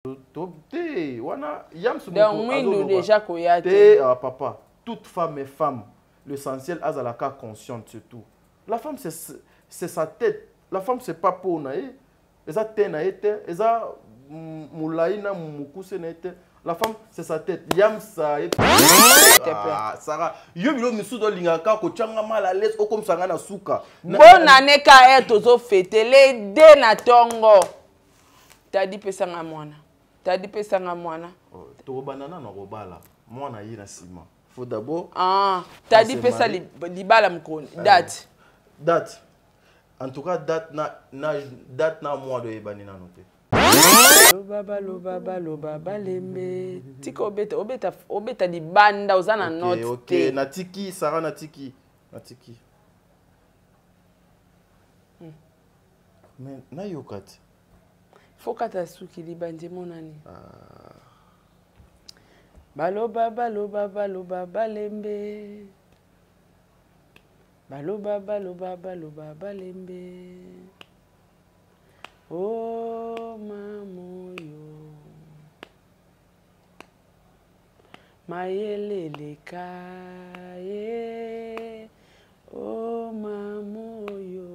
Donc, moi, déjà, papa, toute femme est femme. L'essentiel, elle a la cas consciente surtout. La femme, c'est sa tête. La femme, c'est pas pour naïe. Elle a tête, elle a moulaïna, moukousse, la femme, c'est sa tête. Yam ça Sarah. Yo bilo misudo lingaka ko changa mal à l'aise comme ça na suka. Bonne année ka tozo fêter les deux na tongo. T'as dit pesanga mwana. T'as dit pesanga mwana. To banana na robala. Mwana yi na sima. Faut d'abord t'as dit pesa libala mkoni. Date. Date. En tout cas date na mois de ebani na noté. Lobaba lembe. Tika obeta di banda uzana note. OK, natiki Sarah natiki. Mais na yokati. Fokata suki libanje monani. Balobaba lembe. Balobaba lembe. Oh mamoyo. Mayelele kaye. Oh mamoyo.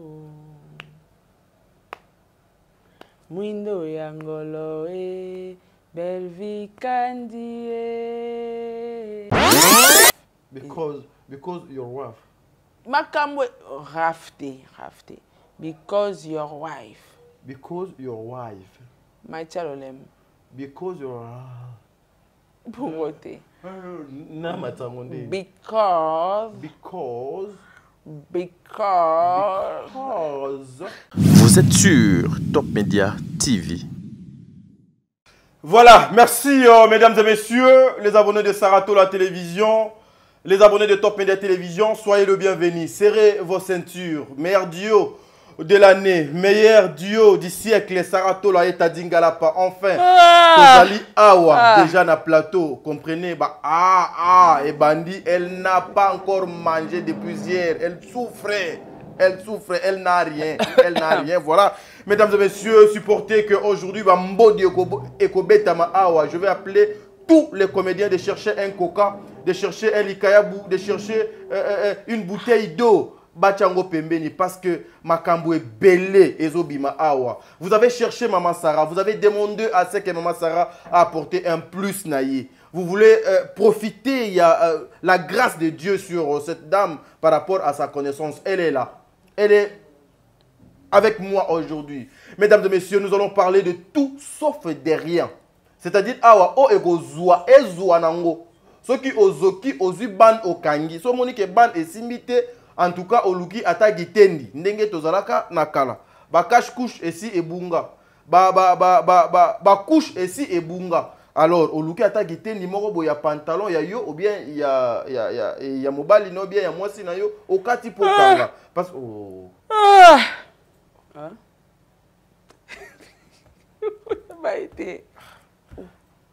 Mwindo yangolo belvi kandie. Because your wife. Makamwe rafte. Because your wife. Because your wife. My chalolem. Because your Bugote. Na matangonde. Because. Vous êtes sur Top Media TV. Voilà, merci mesdames et messieurs, les abonnés de Sarato la télévision, les abonnés de Top Media Télévision, soyez le bienvenu. Serrez vos ceintures. Meilleur duo de l'année, meilleur duo du siècle, Sarato la et Tadingalapa. Enfin, Kozali Awa, déjà na plateau, comprenez, et Bandi, elle n'a pas encore mangé depuis hier, elle souffrait, elle n'a rien, voilà. Mesdames et messieurs, supportez qu'aujourd'hui, Mbodi Ekobetama Awa, je vais appeler tous les comédiens de chercher un coca, de chercher un likayabou, de chercher une bouteille d'eau. Bachango Pembeni, parce que Makambo est belé ezobima awa. Vous avez cherché Maman Sarah, vous avez demandé à ce que Maman Sarah a apporté un plus naïe. Vous voulez profiter, il y a la grâce de Dieu sur cette dame par rapport à sa connaissance. Elle est là. Elle est avec moi aujourd'hui. Mesdames et messieurs, nous allons parler de tout sauf de rien. C'est-à-dire awa o ego zwa ezwa nango. Ce qui ozoki ozu ban okangi. So monique ban esimite. En tout cas, oluki ata gitendi ndenge tozalaka nakala. Ba cache couche ici et bunga. Ba couche ici et bunga. Alors, oluki ata gitendi moko boya pantalon ya yo ou bien ya mobali no bien ya mwasi na yo okati pokala. Parce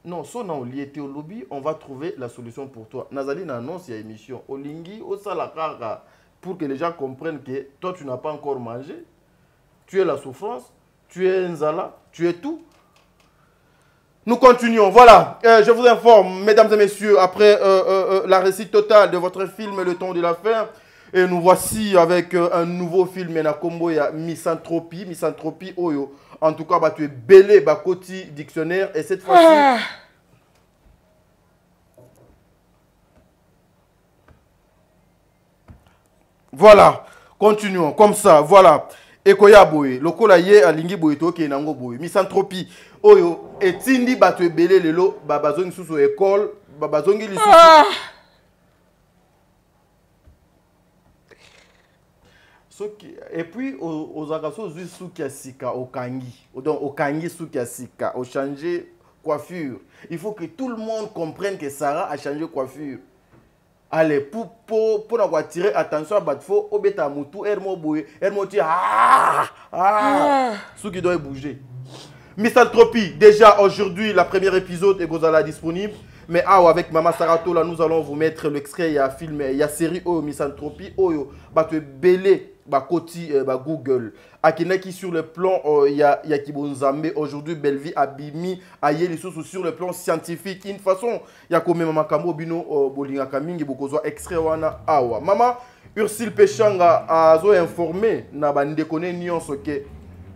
non, si on a lié au lobby, on va trouver la solution pour toi. Nazali n'annonce il y a émission. Olingi, Osalakara. Pour que les gens comprennent que toi, tu n'as pas encore mangé. Tu es la souffrance, tu es Nzala, tu es tout. Nous continuons. Voilà, je vous informe, mesdames et messieurs, après la récite totale de votre film Le Temps de la Fin, et nous voici avec un nouveau film, Nakombo, il y a Misanthropie, Oyo. En tout cas, tu es belé, Bakoti Dictionnaire, et cette fois-ci... Voilà, continuons, comme ça, voilà. Ekoya boye, lokola ye alingi boye toke nango boye. Misanthropie, oyo, etindi batu ebele lelo, babazongi susu école, babazongi lisusu. Et puis, aux agasso, suki asika, okangi. Donc, okangi suki asika, au changer coiffure. Il faut que tout le monde comprenne que Sarah a changé coiffure. Allez, pour attirer attention à Batfo, Obeta Moutou, Hermo Boué, Hermo Tia, ce qui doit bouger. Misanthropie, déjà aujourd'hui, la première épisode est Gozala disponible. Mais avec Maman Sarato, là, nous allons vous mettre l'extrait. Il y a film, il y a série Misanthropie, Oyo, Batwe Belé, bakoti Google. Akinaki sur le plan il y a Kibonzambe aujourd'hui Belvi Abimi Ayeli sur le plan scientifique une façon il y a comme makambo bino bolinga kamingi bokozwa extrait wana awa mama Ursule Pechanga azo informé na bande kone nyonso ke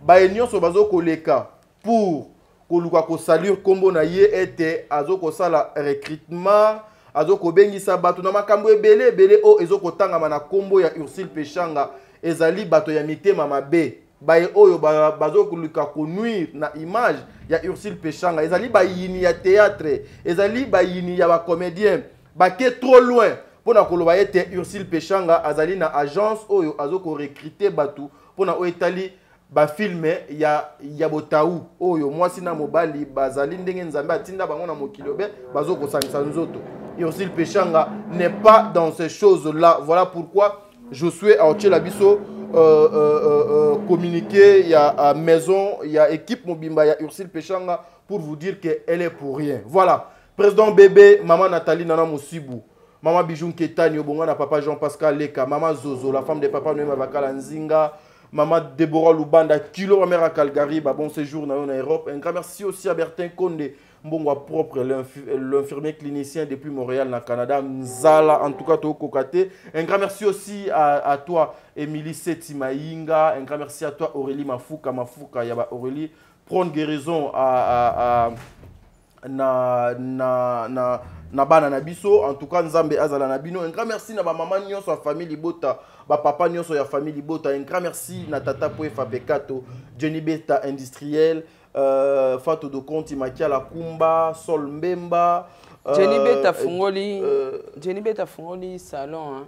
ba nyonso bazo koleka pour koluka ko saluer kombo na ye ete azo ko sala recrutement azo ko bengisa bato na makambo ebele o ezo ko tanga na kombo ya Ursule Pechanga ezali bato ya mitema mabe baye oyo bazo koluka ko nuire na image ya Ursule Pechanga ezali bayini ya théâtre ezali bayini ya ba comédien bake trop loin pona koloba ete Ursule Pechanga azali na agence oyo azo ko recruter bato pona o etali ba filme ya botaou oyo mwasi na mobali bazali ndenge nzambe atinda bango na mokili be bazo ko sangisa nzoto. Ursule Pechanga n'est pas dans ces choses là. Voilà pourquoi je souhaite à Oche Labiso communiquer, il y a maison, il y a équipe Mobimba, il y a Ursule Pechanga pour vous dire qu'elle est pour rien. Voilà. Président Bébé, maman Nathalie Nana Moussibou, maman Bijoun Ketani, Obongana, papa Jean-Pascal Leka, maman Zozo, la femme de papa Noéma Vakala Nzinga, maman Deborah Lubanda, Kilo Mère à Calgary, bon séjour en Europe. Un grand merci aussi à Bertin Konde, Mbongwa propre, l'infirmier clinicien depuis Montréal, dans le Canada, Nzala, en tout cas, Kokate. Un grand merci aussi à toi, Émilie Setimaïnga. Un grand merci à toi, Aurélie Mafuka, Yaba Aurélie. Prendre guérison na bana na biso en tout cas nzambe azala na bino un grand merci na ba maman nyonso ya famille Libota ba papa nyonso ya famille Libota un grand merci na tata Poefa Bekato Jenny Beta industriel Fatou de Conti Makia la Kumba Sol Mbemba Jenny Beta fungoli salon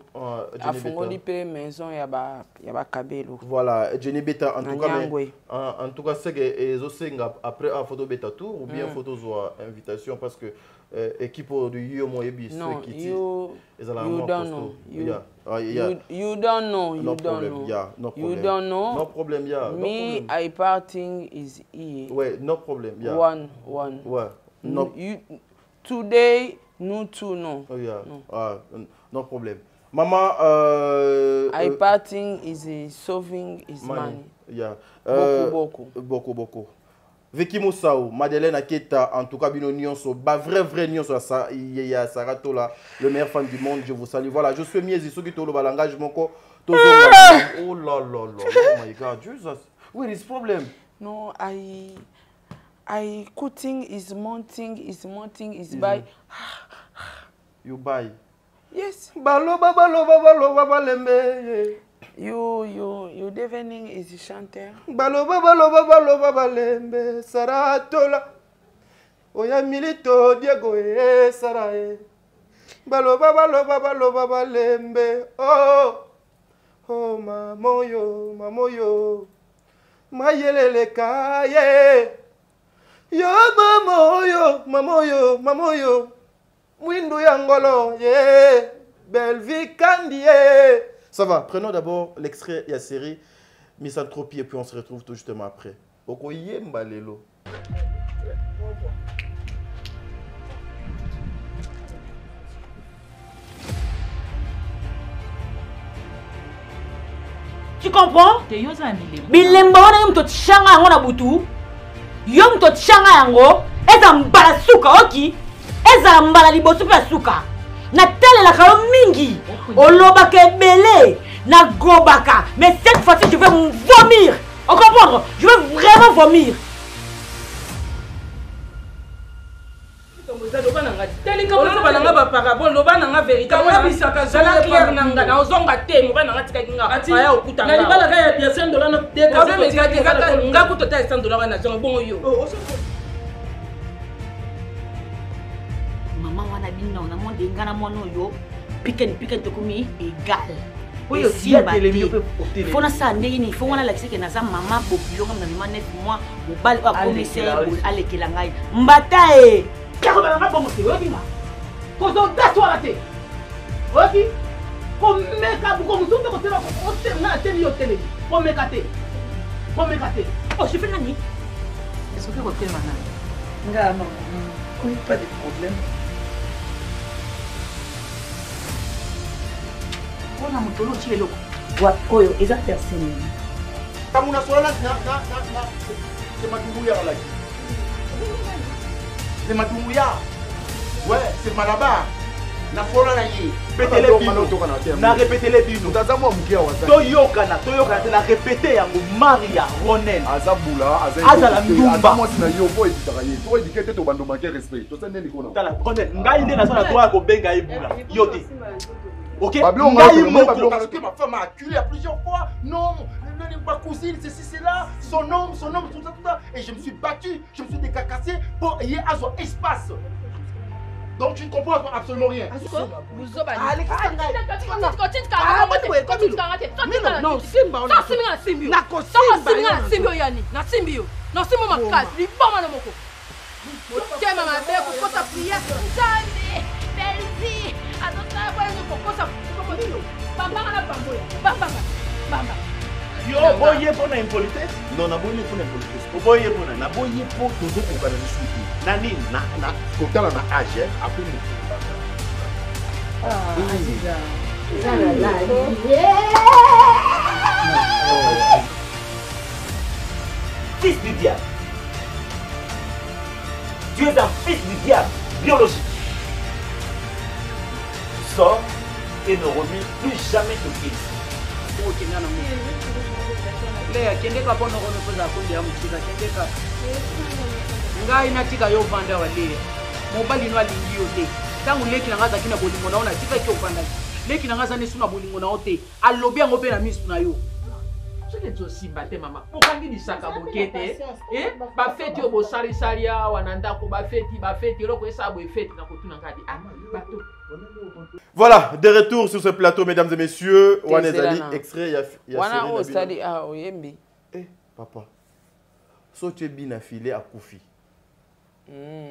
a fungoli pe maison ya ba Kabelo. Voilà Jenny Beta en tout cas c'est que ezosenga après a photo Beta tour ou bien photo zo invitation parce que équipe de Yomo Ebis no, you don't know. You don't know. No problem. Me, I parting is here. Ouais, no problem. Yeah. One. Ouais. No. Today, no two no. Oh yeah. No problem. Mama. I parting is solving his money. Yeah. Beaucoup. Veki Moussao, Madeleine Aketa, en tout cas, Bino Nyonso, vrai Nyonso, il y a Sarato là, le meilleur fan du monde, je vous salue. Voilà, je suis mieux, ceux qui ont le langage, mon corps. Oh là, oh my God, Jesus. Where is problem? No, I cutting is mounting, is buy. You buy? Yes. Baloba, lembe. You devening is chanteur. Baloba lembe saratola. Oya milito Diego sarae. Baloba lembe. Oh mamoyo. Mayelele kaye. Yo mamoyo. Mwindu yangolo ye. Belvi Kandie. Ça va, prenons d'abord l'extrait de la série Misanthropie et puis on se retrouve tout justement après. Okoye Mbalelo. Tu comprends? Bilemba wana yom to tshanga yango na butu. Yom to tshanga yango eza mbala suka oki. Eza mbala liboso pe suka. Na tele la mingi. Olobaka belé na gobaka. Mais cette fois-ci je vais vomir. On comprend? Je vais vraiment vomir. Maman wana bino na monde ngana mono yo piken to komi égal. Oui, aussi il faut na ça ndenge ni faut wana la kiseke na za maman population comme na maman 9 mois au bal a commissaire ale kelangai mbata e kako na ngabo mo yo bima ko zo dato la te oki ko meka bu ko musundo ko tela ko na tele yo tele ko meka te oh je fais nani est-ce que ko tele mana nga maman ko pas de problème. On a mon tolo, tu es loco. droite oyo eza personne kamuna sola c'est Madoumbouya là. C'est Madoumbouya. Ouais, c'est Malabar. Na sola na yi. Répétez les bino. Na répétez les bino. Tazamo mukia wasa. Toyokana na répéter yango Maria Ronen. Azabula, Azala ndumba. Moi sina yo boy ditaraye. Toi éduquer to bando manquer respect. To sende ni kona. Tala Ronen. Ngai nde na sala toi ko benga ebula. Yote. OK. Parce que ma femme m'a acculé à plusieurs fois. Non, ma cousine, ceci, c'est là. Son homme, tout ça. Et je me suis battu, je me suis décacassé pour y avoir son espace. Donc tu ne comprends absolument rien. Yo, boye pour une impolitesse? Non, na boye pour une impolitesse. Boye pour na boye pour toujours pour faire des choses. Nani, na, côté là na âge, après nous. Aziza. Fils du diable. Tu es un fils du diable, biologique. Sors et ne remets plus jamais ton fils. Lea kendeka pono kono poza kundi ya mchika kendeka ngai natika yo panda wale mobali no alingi yo te tangu leki nangaza kina bolingo naona tika ki opanda leki nangaza ne suna bolingo na ote alobi yango pe na misu na yo soki nzosimba te mama okangi lisaka bokete ba feti obo sali salia wananda ko ba feti roko esa bo feti na kotuna ngadi bato. Voilà, de retour sur ce plateau, mesdames et messieurs. Wanezali, extrait, il y a Wana osali a oyembi. Eh, papa. So tu es bien affilé à Koufi.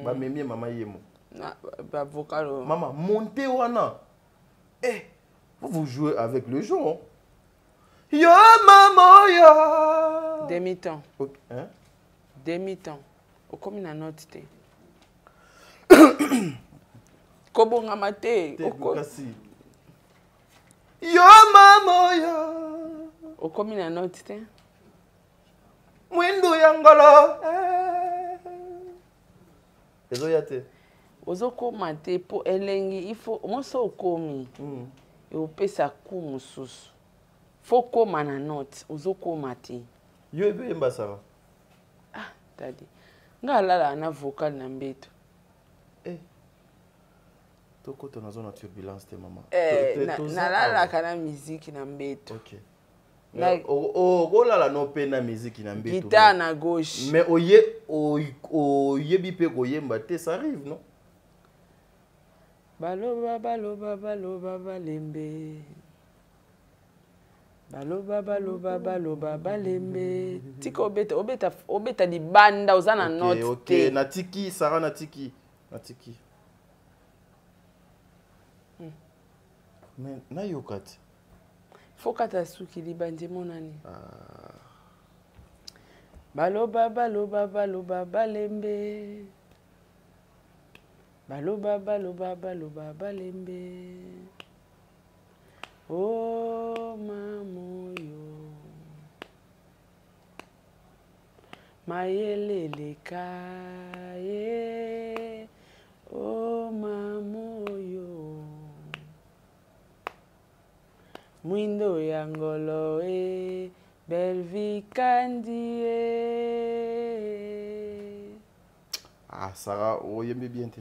Ba memi mama yemo. Ba vocalo. Maman, montez wana. Eh, vous jouez avec le jeu. Yo maman yo. Demi-temps. Hein? Demi-temps. Okomi na note te. Kobonga mate. Yo mama yo. Okomi na note te. Mwindu yangolo. Ezo yate. Ozoko mate po elengi ifo moso okomi. Eopesa ku mususu. Foko mana note ozoko mate. Yo ebe mbasara. Ah, tadi. Ngalala na vocal na mbeto. Toko to nazo na turbulence te maman. Nalala kana musique na mbeto. OK. Golala no pe na musique na mbeto. Guitare na gauche. Mais oyebi pe koyemba te, ça arrive non? Baloba balembe. Baloba balembe. Tika obeta di banda ozana note. OK, natiki Sarah natiki. Mais na yokati. Fokata suki libanje monani. Baloba balembe. Baloba balembe. Oh mamoyo. Mayelele kaye. Oh mamoyo. Mwindo yangolo Belvi Kandi Ah Sarah, oyembi bien te.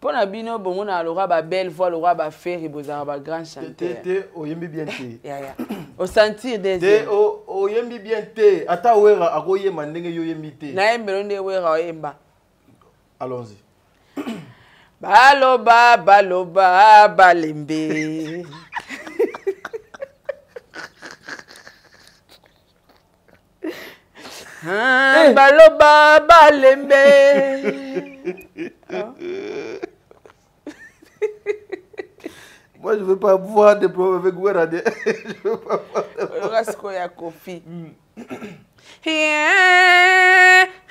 Pona bino bongo na lora ba belle voix lora ba faire bozara ba grand chanteur. Te oyembi bien te. Ya. Au sentir des te oyembi bien te. Ata wera akoyema ndenge yoyembi te. Na yembelo nde wera oyemba. Allons-y. Baloba balembe. Baloba balembe. Moi je veux pas voir des problèmes avec Wera. Je veux pas voir des problèmes. Ya Kofi.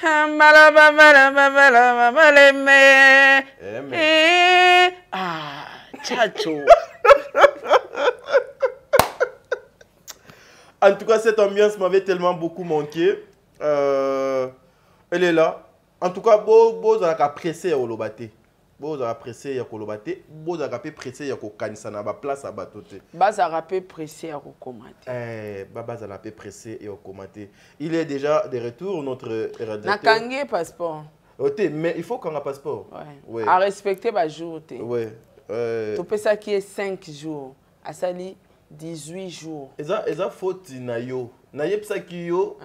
Baloba balembe. Ah, chacho. En tout cas, cette ambiance m'avait tellement beaucoup manqué. Elle est là. En tout cas, vous avez apprécié au Lobate. Vous avez apprécié au Lobate. Vous avez apprécié au Kanisa na ba place à Batote. Vous avez apprécié au Komate. Vous avez apprécié au Komate. Il est déjà de retour, notre na kangé passeport. Mais il faut qu'on ait un passeport. Ouais. À respecter les jours. Oui. Tu peux ça qui est 5 jours. À sali 18 jours. Et ça faute na yo. Na yep sa ki yo.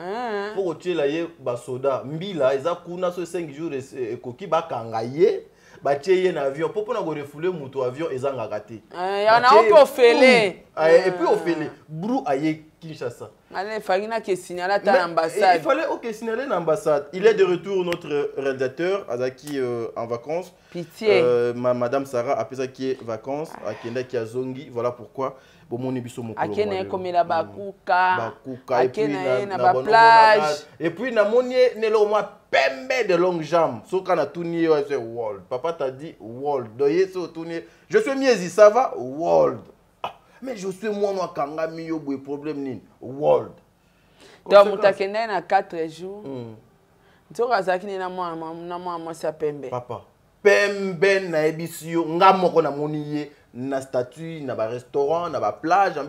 Pour que la ye basoda. Mbila, eza kuna so 5 jours et koki ba kangaye. Ba tcheye na avion. Pour na go refouler muto avion eza ngakate. Ya na opo fele. Et puis au fele. Brou aye Kinshasa. Allez, Fagina qui est signalé à l'ambassade. Il fallait signaler l'ambassade. Il est de retour, notre réalisateur, Azaki en vacances. Pitié. Madame Sarah, après ça qui est vacances, à Kenda qui a zongi. Voilà pourquoi. Bon, mon ébisso mon Akene comme la bakuka. Akene na plage. Et puis na monie ne lo moi pembe de longues jambes. So kana tourner c'est world. Papa t'a dit world. Doye so tourner. Je suis miezi, ça va world. Mais je suis moi kanga miyo boy problème ni world. Donc mutakenda na 4 jours. Ntoka zakini na moi sa pembe. Papa. Pembe na ebisio nga moko na moniye na statut na ba restaurant na ba plage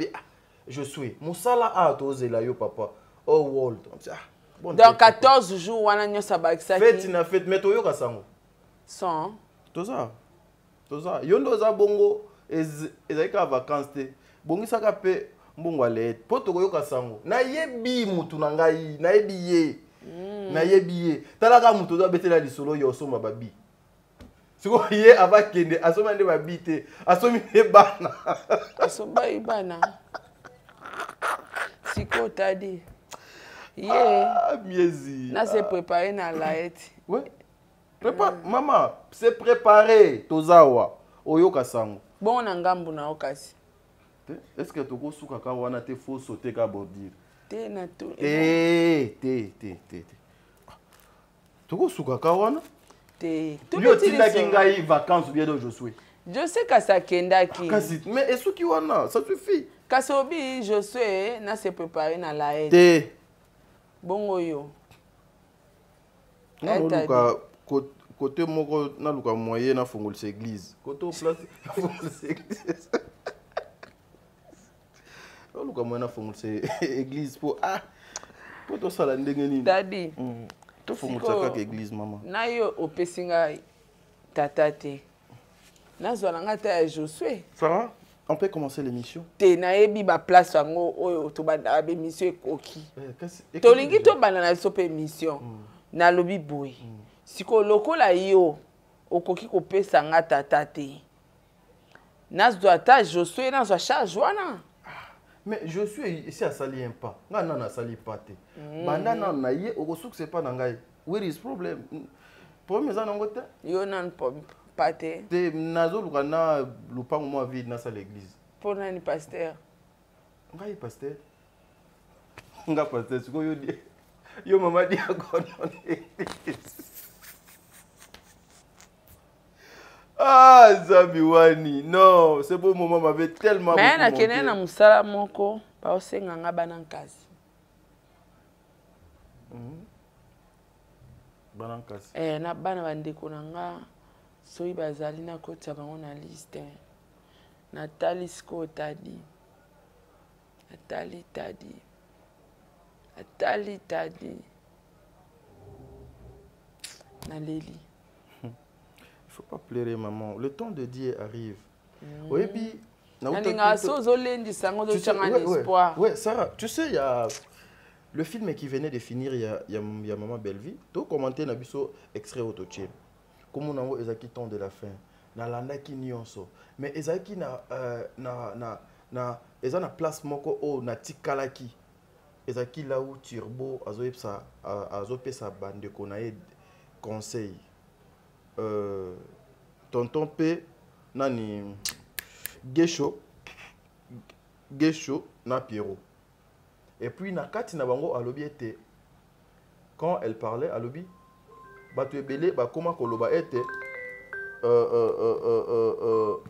je suis musala a tozela yo papa. Oh world. Bon, dans 14 jours wana nyosa ba kisaki. Fête na fête mais toyo kasango. Sans. Toza. Yondo za bongo ezaka vacances te. Bongisaka pe mbongwa let poto koyoka sango na yebi mutu na ngai na yebi ye talaka mutu do betela lisolo yo soma babi siko ye abakende asoma nde babi te asomi ne bana asoba ibana siko tadi ye miezi na se préparer na laeti ouais prépare maman c'est préparé tozawa oyoka sango bon na ngambu na okasi. Est-ce que tu as souka kawana te faut sauter ka bordir? Te na to. Tu as souka kawana? Te. Yo tinda kingai vacances bien de Josué. Je sais que ça kenda ki. Mais est-ce qui wana ça suffit? Kasobi Josué na se préparer na la aide. Te. Bongo yo. Non luka côté moko na luka moyen na fongol église. Côté place fongol église. Luka mwana fongolse église pour to sala ndenge nini dadi to fongolsa kaka église mama na yo opesinga tata te nazwala nga ta ya Josué. Sarah, on peut commencer l'émission te na yebi ba place yango oyo to banda ba émission ekoki tolingi to banda na so pe émission na lobi boy siko lokola yo okoki kopesa nga tata te nazwa ta Josué nazwa charge wana. Mais je suis ici à sali un pas. Nga na sali pas te. Banda na na ye o ko c'est pas na ngai. Where is problem? Problème za nango te. Yo nan pas te. Te nazo luka na lupango mo vide na sa l'église. Pour nani pasteur. Ngai pasteur. Nga pasteur siko yo di. Yo mama di akon. Ah, Zabiwani, non, c'est beau moment m'avait tellement mais na kene na musala moko ba osenga nga bana nkasi. Bana nkasi. Na bana bandeko na nga soyi bazali na kota bango na liste. Natali sko tadi. Natali tadi. Na Leli. Il ne faut pas pleurer, maman. Le temps de Dieu arrive. Oui, puis... Ouais, Sarah, tu sais, il y a le film qui venait de finir, il y a Maman Bellevie. Tu as commenté un extrait autotune. Comme on a vu Ezaki ton de la fin. Na landa ki nyonso. Mais Ezaki na place moko o na tikalaki. Ezaki là où Turbo azopesa bande konae conseil. Tonton P nani Gesho na Pierrot. Et puis na kati na bango alobi ete quand elle parlait alobi batu ebele ba koma koloba ete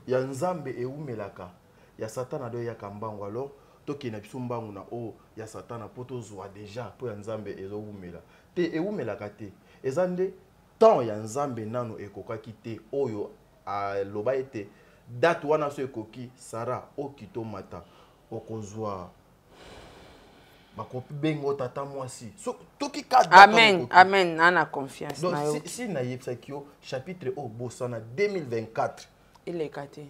ya nzambe eumelaka ya satana do ya kambango alors toki na biso mbangu na o ya satana poto zwa déjà po ya nzambe ezowumela te ewumelaka te eza nde temps ya nzambe nano ekokaki te oyo aloba ete date wana so ekoki Sara okito mata okozwa bakopi bengo tata mwasi so toki ka amen amen nana confiance donc na yo si na yebisaki yo chapitre o bosana 2024 ileka te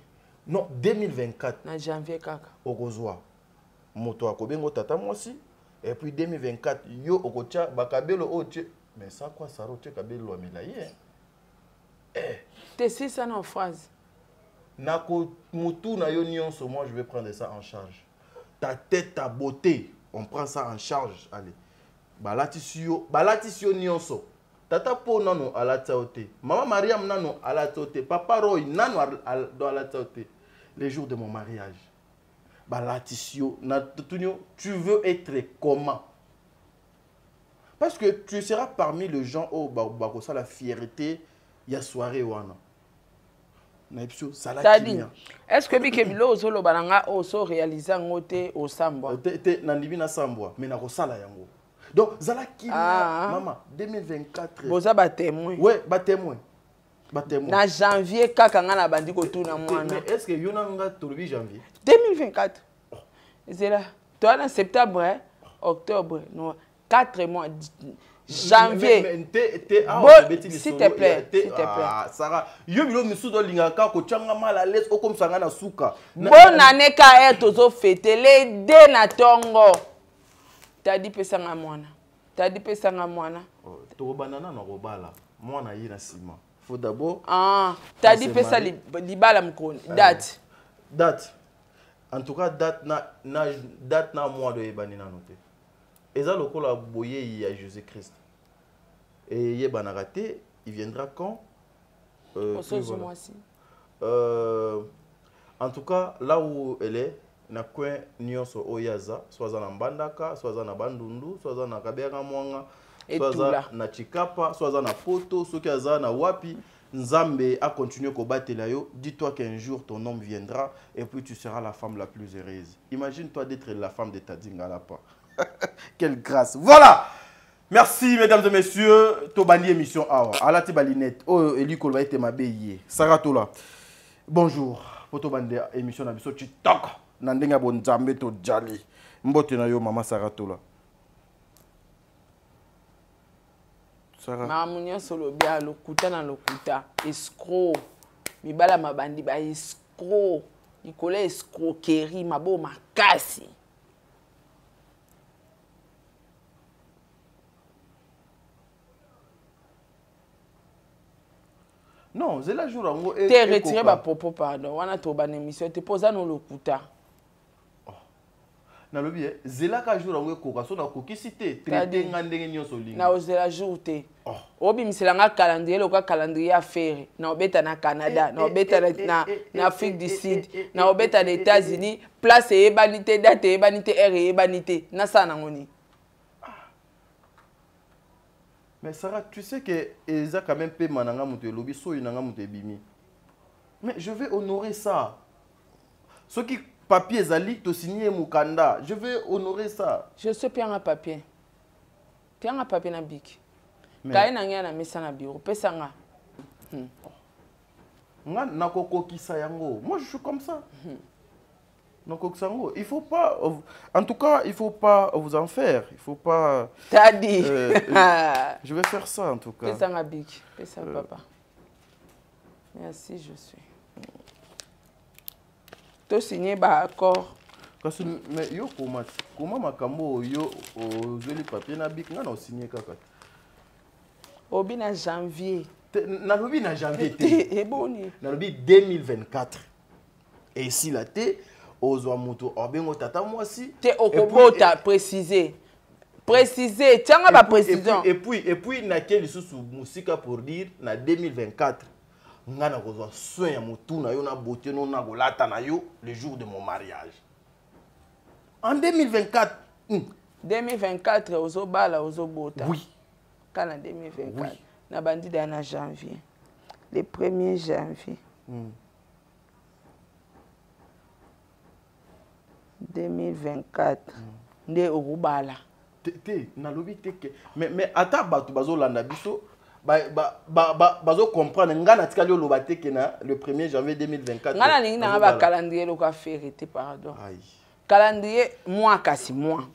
non 2024 na janvier kaka okozwa moto akobengo tata mwasi et puis 2024 yo okotia bakabelo o tie mais ça quoi ça rote kabelo amelaye te si ça non phrase nako mutu na yo nyonso moi je vais prendre ça en charge ta tête ta beauté on prend ça en charge allez balatisio nyonso tata po nano alata ote maman Mariam nano alata ote papa Roy nano do alata ote les jours de mon mariage balatisio na tutunyo tu veux être comment parce que tu seras parmi les gens au bakosa la fierté ya soirée wana na epso sala kimia est-ce que bikebilo ozolo balanga oso réaliser ngote au sambwa te na ndibi na sambwa mais na kosala yango donc zala kimia maman 2024 boza ba témoin ouais ba témoin na janvier kaka nga na bandi ko tuna mwana mais est-ce que yona nga tolobi janvier 2024 c'est là toi en septembre octobre non 4 mois janvier s'il te plaît Sarah yo bilo misudo lingaka ko changa mal à l'aise comme sanga na suka bonne année ka et tozo fêter les deux na tongo tadi pesa nga mwana to banana na robala mwana yi na sima faut d'abord tadi pesa libala mkoni date en tout cas date na mois de ebani na noté eza lokola boye ya Jésus-Christ et yebana raté il viendra quand voilà. En tout cas là où elle est na coin nyonso oyaza soit na Mbandaka soit na Bandundu soit na Kabera Mwanga soit na Chikapa soit na Poto soki aza na wapi Nzambe a continué ko batela yo dis-toi qu'un jour ton homme viendra et puis tu seras la femme la plus heureuse imagine-toi d'être la femme de ta Dingalapa. Quelle grâce. Voilà. Merci mesdames et messieurs. Tobani émission awa. Alati balinette. Oh Eli Kolba ete mabeye. Saratola. Bonjour. Poto bande émission na biso TikTok. Nandenga bonzambe to jali. Mbote na yo mama Saratola. Sarah. Mamunyo solo bia lokuta na lokuta. Escroc. Mibala mabandi ba escroc. Nicolas escroquerie mabo makasi. Non, c'est la jour en t'es retiré ma propos pardon. On a trouvé une émission. T'es posé dans le kuta. Na lobi zela ka jour en koka so na kokisité traité ngandenge nyoso lingi. Na ozela jour te. Obi miselanga calendrier le calendrier affaire. Na obeta na Canada, na obeta na Afrique du Sud, na obeta les États-Unis, place et ébanité, date et ébanité, heure et ébanité. Na ça na ngoni. Mais Sarah, tu sais que Eza quand même paie mananga mute lobi so inanga mute bimi. Mais je vais honorer ça. Ce qui papier zali to signer mukanda, je vais honorer ça. Je sais bien un papier. Bien un papier na bic. Kai na ngana mesa na bureau, pesa nga. Nga nakoko kisa yango. Moi je suis comme ça. Il faut pas, en tout cas, il faut pas vous en faire. Il faut pas. T'as dit. Je vais faire ça en tout cas. Fais ça ma bic, fais ça papa. Merci, je suis. Tu signé bah accord. Mais yo comment makambo yo ozeli papier na bic nga na signé kaka. Obi na janvier. Na lobi na janvier te. Et boni. Na lobi 2024. Et si la té Ozo moto obengo tata mwasi te okobota préciser tianga ba précision et puis na quel sous musika pour dire na 2024 ngana kozwa soin ya motu na yo na beauté no na golata na yo le jour de mon mariage en 2024 2024 ozo bala ozo bota oui kana 2024 na bandida na janvier le 1er janvier 2024 nde okubala te nalobi te ke mais ata bato bazolanda biso bazo comprendre ngana tikali oloba te ke na le 1er janvier 2024 ngana ningi na ba calendrier lo ka faire te pardon calendrier mois kasi mois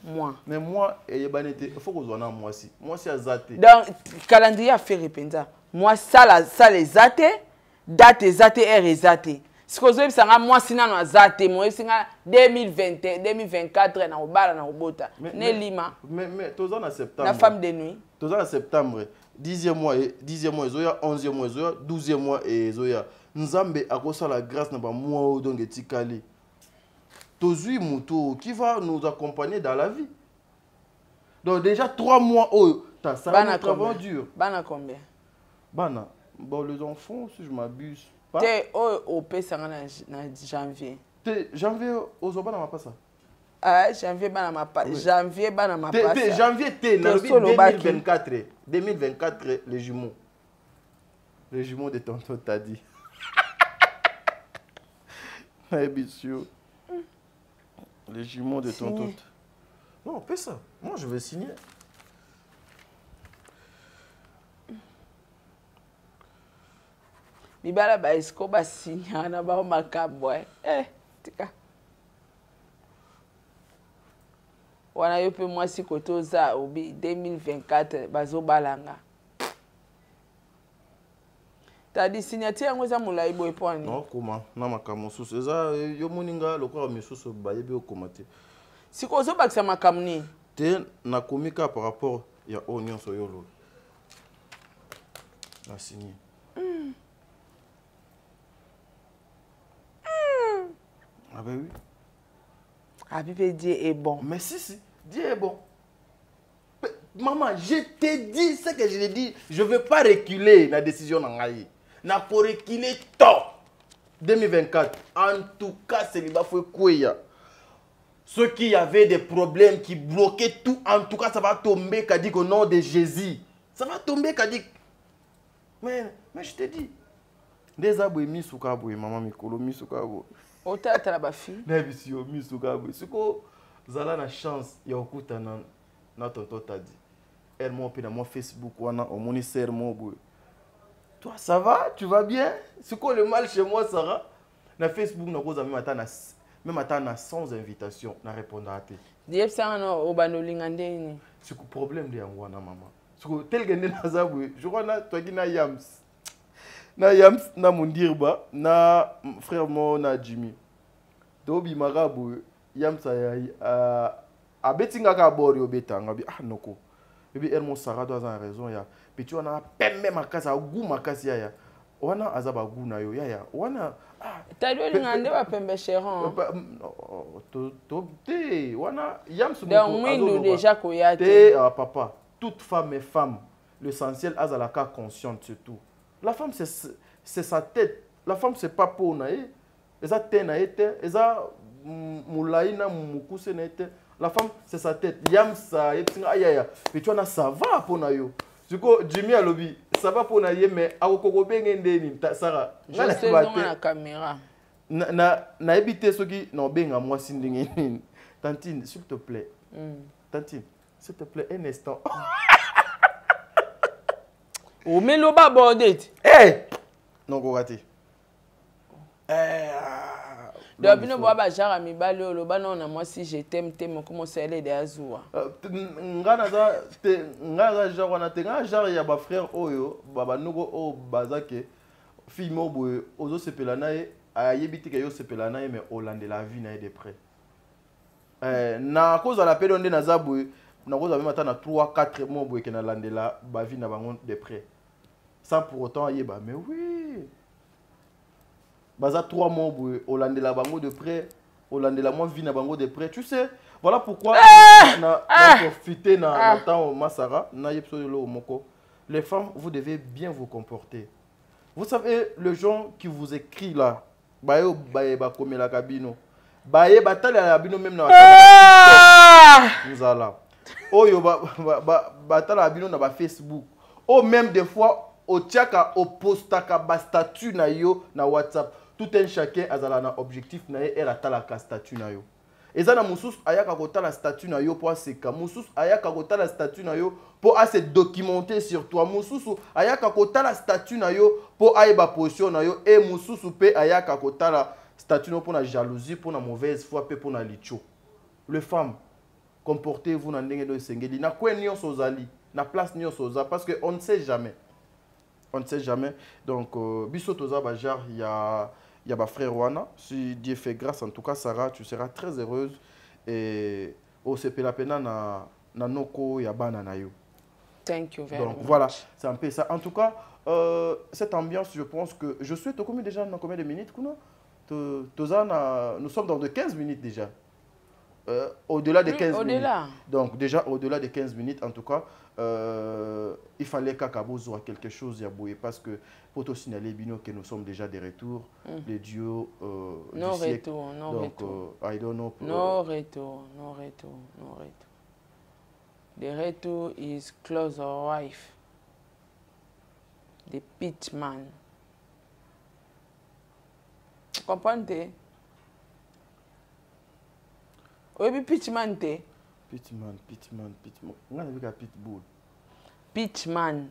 mais moi eyebane te il faut que ozwana moi si azate donc calendrier a faire penza moi ça les ate date ezate heure ezate sikozo ebisanga moi sinano azate moi singa 2020 2024 na obala na obota ne lima mais toza na septembre la femme de nuit toza na septembre 10e mois ezoya 11e mois ezoya 12e mois ezoya nzambe akosala grâce na ba mois donc etikali tozui muto qui va nous accompagner dans la vie donc déjà 3 mois t'as ça un travail dur bana combien bana bon les enfants si je m'abuse pas te au pesanga na janvier te janvier ozobana mapasa janvier bana mapasa janvier bana mapasa te janvier te na 2024 les jumeaux de tonton t'a dit Bisio. Les jumeaux de tonton. Non, fais ça. Moi, je vais signer. Bibala ba esko ba signer na ba makabo tika. Wana yo pe moi si koto za obi 2024 bazo balanga. Tadi signature yango za mulai boy point. Non, comment? Na makamo susu. Eza yo moninga lokwa misusu bayebe okomate. Siko zo bakisa makamni. Te na komika par rapport ya onion soyolo. Na signé. Ah ben oui. Ah bébé Dieu est bon. Mais si, Dieu est bon. Mais, maman, je t'ai dit ce que je l'ai dit. Je ne veux pas reculer la décision d'Angaï. N'a pas reculer tant. 2024. En tout cas, c'est le bafoué Kouya. Ceux qui avaient des problèmes, qui bloquaient tout, en tout cas, ça va tomber, qu'a dit au nom de Jésus. Ça va tomber, qu'a dit. Mais je t'ai dit. Des aboués misukaboué, maman Mikolo misukaboué. Ota tala ba fi. Na bisio misukaboué. Siko zala na chance ya okuta na tonton tadi. Elle m'a appelé dans mon Facebook wana omoni ser mo boy. Toi ça va? Tu vas bien? Siko le mal chez moi Sarah. Na Facebook na koza même ata na sans invitation na répondre à te. Diep ça no obano lingande ni. Siko problème de yango na maman. Siko tel gende na zaboué. Je crois na toi qui na Yams. Na Yams na Mundirba na frère mo na Jimmy. Tobi marabu Yams a betinga ka bori obetanga bi noko. Ebi elmo Sarah doit avoir raison ya. Puis tu wana pembe makasa gu makasi ya. Wana azaba gu na yo ya. Wana Tadwe ngande ba pembe cheron. Te wana Yams donc mwindu déjà koyate. Te papa, toute femme est femme. L'essentiel azalaka consciente surtout. La femme, c'est sa tête. La femme, c'est pas pour naïe. Eza tena ete, eza moulaïna mukuse na ete. La femme, c'est sa tête. Yam sa yetinga ayaya. Mais tu vois, ça va pour naïo. Du coup, Jimmy a lobby. Ça va pour naïe, mais à okoko bengende ni Sarah. Je sais dans la caméra. Na ebité ce qui non benga moi sindingi. Tantine, s'il te plaît. Tantine, s'il te plaît, un instant. O melo ba bordet. Non go raté. Donc bino boa ba jara mi bali o loba na moi si je t'aime t'aime comment ça aller de azua. Ngana za jara na te ngana jara ya ba frère oyo baba nugo o bazake fille mo boye ozo sepela na ye ayebiti ke yo sepela na ye mais Hollande la vie na ye de près. Na cause la période na za boye na cause même attendre 3 4 mois boye ke na landela ba vie na bango de près. Sans pour autant yeba mais oui. Baza 3 mois Hollande la bango de près, Hollande la moi vie na bango de près. Tu sais, voilà pourquoi na profiter na temps Masara na yepsolo moko. Les femmes, vous devez bien vous comporter. Vous savez le gens qui vous écrit là, bayo ba comme la cabino. Baye batale la cabino même na nous allons. Oyo batale la cabino na ba Facebook. Oh même des fois au tiaka au postaka ba statut na yo na WhatsApp. Tout un chacun a un objectif na et la talaka statut na yo. ezana mususu ayaka kotala statut na yo po aseka mususu ayaka kotala statut na yo po se documenter sur toi mususu ayaka kotala statut na yo po ayeba position na yo et mususu pe ayaka kotala statut no po na jalousie po na mauvaise foi pe po na licho. Les femmes, comportez-vous dans ndenge do esengeli na kwe nyonso ozali na place nyonso oza parce que on ne sait jamais. On ne sait jamais. Donc biso toza ba genre il y a ba frère Wana, si Dieu fait grâce en tout cas Sarah, tu seras très heureuse et au sepela pena na noko ya bana na yo. Thank you very much. Donc voilà, c'est un peu ça. En tout cas, cette ambiance, je pense que je suis combien déjà dans combien de minutes kuna? Nous sommes dans de 15 minutes déjà. Au-delà de 15 minutes. Donc déjà au-delà de 15 minutes, en tout cas, il fallait qu'Akabozo a quelque chose à bouiller parce que pour te signaler Bino que nous sommes déjà de retour, les duos no du siècle. Retour, no donc retour. I don't know. No retour. The retour is close or wife. The pitchman. Comprends-tu? Oui, pitchman te. Pitchman. On a vu qu'à pitbull. Pitchman.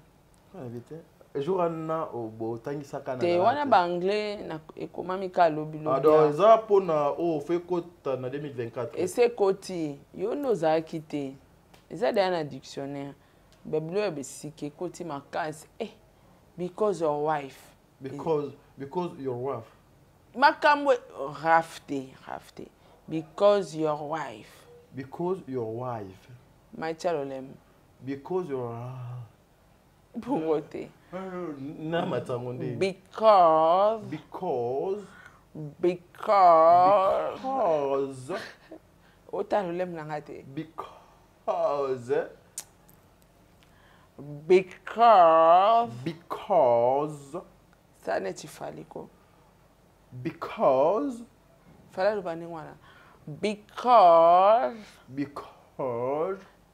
On a vu te. Jour na obo tangi sakana. Te wana banglais na ekomami ka lobilo. Alors ça pour na o fait kota na 2024. Et c'est koti yo noza kite. Eza dans un dictionnaire. Beblo e besike koti makasi. Because your wife. Because your wife. Makamwe rafte. Because your wife. Because your wife. My chalolem. Because your Pugote. Na matangonde. Because. Otalolem nangate. Because. Ça n'est faliko. Because. Fala lubani wana. Because.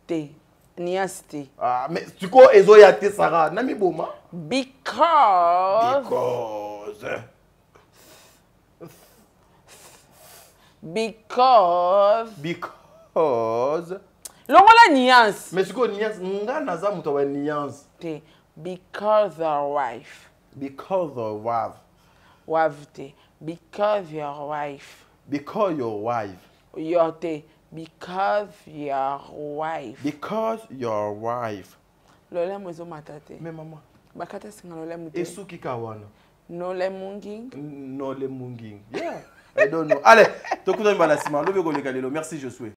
Te. Niasti. Ah, mais tu crois ezo ya te Sarah, nami boma? Because. Longola nuance. Mais tu connais nuance, nga naza muto wa nuance. Te. Because your wife. Because your wife. Wavte. Because your wife. Because your wife. Yote. Because your wife. Because your wife. Lole mwezo matate. Mais maman. Bakata singa lole mute. Esu kikawana. No le munging. No le munging. Yeah. I don't know. Allez, tokuta mbalasima. Lobe ko lekalelo. Merci Josué.